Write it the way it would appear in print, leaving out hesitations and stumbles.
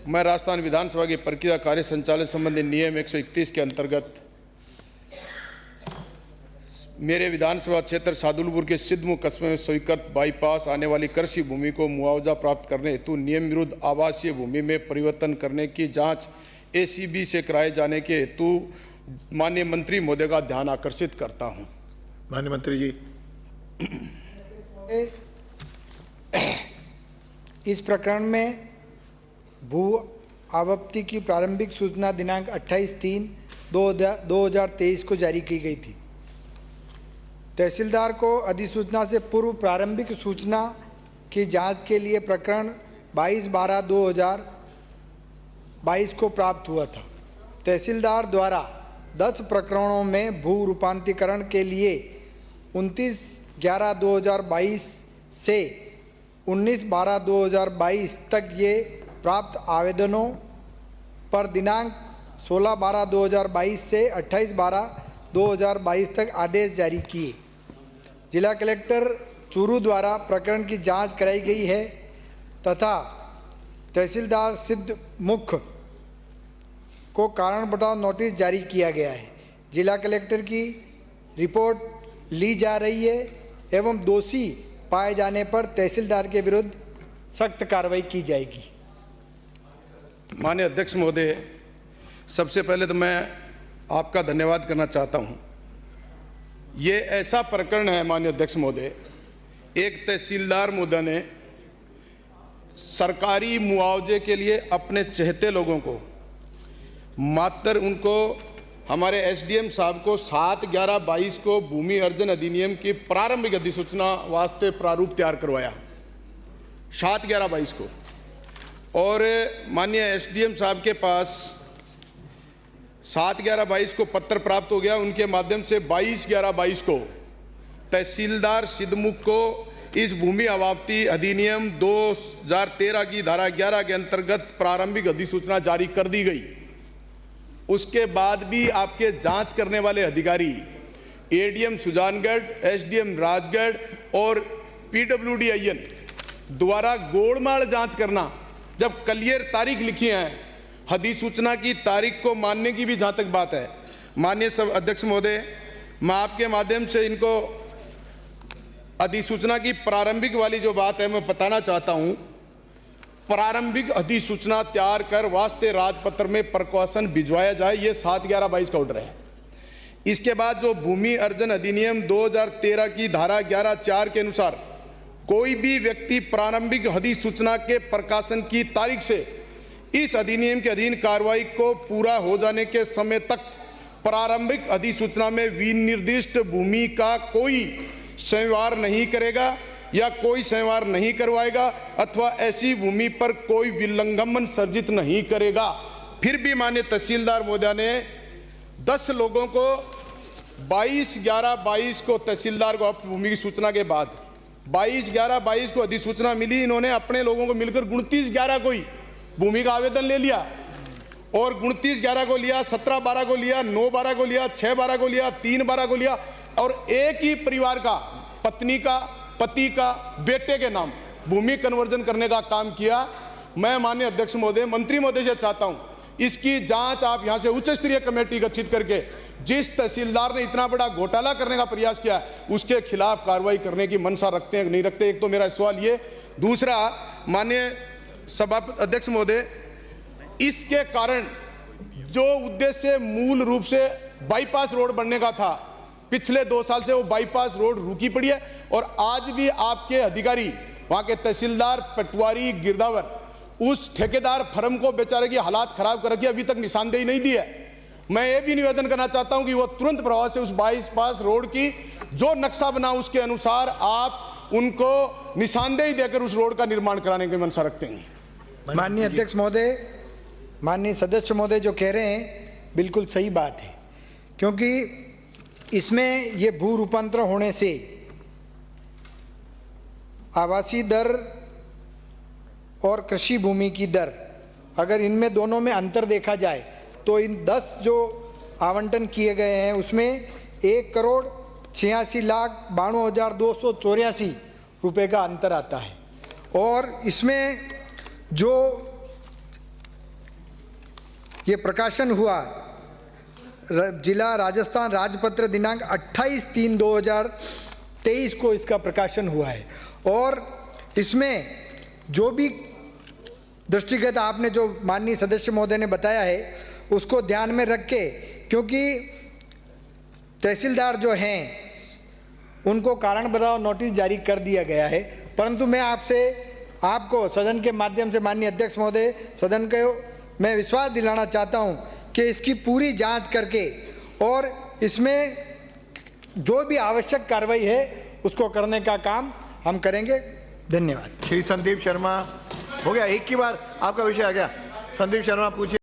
मैं राजस्थान विधानसभा की प्रक्रिया कार्य संचालन संबंधी नियम 131 के अंतर्गत मेरे विधानसभा क्षेत्र सादुलपुर के सिद्धमुख कस्बे में स्वीकृत बाईपास आने वाली कृषि भूमि को मुआवजा प्राप्त करने हेतु नियम विरुद्ध आवासीय भूमि में परिवर्तन करने की जांच एसीबी से कराए जाने के हेतु माननीय मंत्री महोदय का ध्यान आकर्षित करता हूं। माननीय मंत्री जी। इस प्रकरण में भू आपत्ति की प्रारंभिक सूचना दिनांक 28/3/2023 को जारी की गई थी। तहसीलदार को अधिसूचना से पूर्व प्रारंभिक सूचना की जांच के लिए प्रकरण 22/12/2022 को प्राप्त हुआ था। तहसीलदार द्वारा 10 प्रकरणों में भू रूपांतरीकरण के लिए 29/11/2022 से 19/12/2022 तक ये प्राप्त आवेदनों पर दिनांक 16/12/2022 से 28/12/2022 तक आदेश जारी किए। जिला कलेक्टर चूरू द्वारा प्रकरण की जांच कराई गई है तथा तहसीलदार सिद्धमुख को कारण बताओ नोटिस जारी किया गया है। जिला कलेक्टर की रिपोर्ट ली जा रही है एवं दोषी पाए जाने पर तहसीलदार के विरुद्ध सख्त कार्रवाई की जाएगी। माननीय अध्यक्ष महोदय, सबसे पहले तो मैं आपका धन्यवाद करना चाहता हूं। ये ऐसा प्रकरण है माननीय अध्यक्ष महोदय, एक तहसीलदार महोदय ने सरकारी मुआवजे के लिए अपने चहेते लोगों को मात्र उनको हमारे एसडीएम साहब को 7/11/22 को भूमि अर्जन अधिनियम की प्रारंभिक अधिसूचना वास्ते प्रारूप तैयार करवाया 7/11/22 को, और माननीय एसडीएम साहब के पास 7/11/22 को पत्र प्राप्त हो गया। उनके माध्यम से 22/11/22 को तहसीलदार सिद्धमुख को इस भूमि अवाप्ति अधिनियम 2013 की धारा 11 के अंतर्गत प्रारंभिक अधिसूचना जारी कर दी गई। उसके बाद भी आपके जांच करने वाले अधिकारी एडीएम सुजानगढ़, एसडीएम राजगढ़ और पीडब्ल्यूडी द्वारा गोलमाल जांच करना, जब क्लियर तारीख लिखी है, अधिसूचना की तारीख को मानने की भी जहां तक बात है, माननीय सब अध्यक्ष महोदय, मैं आपके माध्यम से इनको अधिसूचना की प्रारंभिक वाली जो बात है मैं बताना चाहता हूं। प्रारंभिक अधिसूचना तैयार कर वास्ते राजपत्र में प्रकाशन भिजवाया जाए, ये 7/11/22 का ऑर्डर है। इसके बाद जो भूमि अर्जन अधिनियम 2013 की धारा 11(4) के अनुसार कोई भी व्यक्ति प्रारंभिक अधिसूचना के प्रकाशन की तारीख से इस अधिनियम के अधीन कार्रवाई को पूरा हो जाने के समय तक प्रारंभिक अधिसूचना में विनिर्दिष्ट भूमि का कोई संवार नहीं करेगा या कोई संवार नहीं करवाएगा अथवा ऐसी भूमि पर कोई विलंघन सर्जित नहीं करेगा। फिर भी माननीय तहसीलदार महोदय ने 10 लोगों को 22/11/22 को तहसीलदार को अपनी भूमि की सूचना के बाद 22/11/22 को अधिसूचना मिली, इन्होंने अपने लोगों को मिलकर 29/11 को ही भूमि का आवेदन ले लिया और 29/11 को लिया, 17/12 को लिया, 9/12 को लिया, 6/12 को लिया, 3/12 को लिया और एक ही परिवार का, पत्नी का, पति का, बेटे के नाम भूमि कन्वर्जन करने का काम किया। मैं माननीय अध्यक्ष महोदय, मंत्री महोदय से चाहता हूं इसकी जांच आप यहां से उच्च स्तरीय कमेटी गठित करके जिस तहसीलदार ने इतना बड़ा घोटाला करने का प्रयास किया उसके खिलाफ कार्रवाई करने की मंशा रखते हैं कि नहीं रखते, एक तो मेरा सवाल ये। दूसरा, माननीय सभा अध्यक्ष महोदय, इसके कारण जो उद्देश्य मूल रूप से बाईपास रोड बनने का था, पिछले 2 साल से वो बाईपास रोड रुकी पड़ी है और आज भी आपके अधिकारी, वहां के तहसीलदार, पटवारी, गिरदावर उस ठेकेदार फर्म को बेचारे की हालात खराब कर रखी, अभी तक निशानदेही नहीं दी है। मैं ये भी निवेदन करना चाहता हूं कि वो तुरंत प्रभाव से उस बाईपास रोड की जो नक्शा बना उसके अनुसार आप उनको निशानदेही देकर उस रोड का निर्माण कराने की मंशा रखते हैं। माननीय अध्यक्ष महोदय, माननीय सदस्य महोदय जो कह रहे हैं बिल्कुल सही बात है, क्योंकि इसमें ये भू रूपांतरण होने से आवासीय दर और कृषि भूमि की दर, अगर इनमें दोनों में अंतर देखा जाए तो इन 10 जो आवंटन किए गए हैं उसमें 1,86,92,284 रुपये का अंतर आता है और इसमें जो ये प्रकाशन हुआ जिला राजस्थान राजपत्र दिनांक 28/3/2023 को इसका प्रकाशन हुआ है। और इसमें जो भी दृष्टिगत आपने जो माननीय सदस्य महोदय ने बताया है उसको ध्यान में रख के, क्योंकि तहसीलदार जो हैं उनको कारण बताओ नोटिस जारी कर दिया गया है, परंतु मैं आपको सदन के माध्यम से माननीय अध्यक्ष महोदय सदन को मैं विश्वास दिलाना चाहता हूं कि इसकी पूरी जांच करके और इसमें जो भी आवश्यक कार्रवाई है उसको करने का काम हम करेंगे। धन्यवाद। श्री संदीप शर्मा, हो गया, एक ही बार आपका विषय आ गया। संदीप शर्मा पूछिए।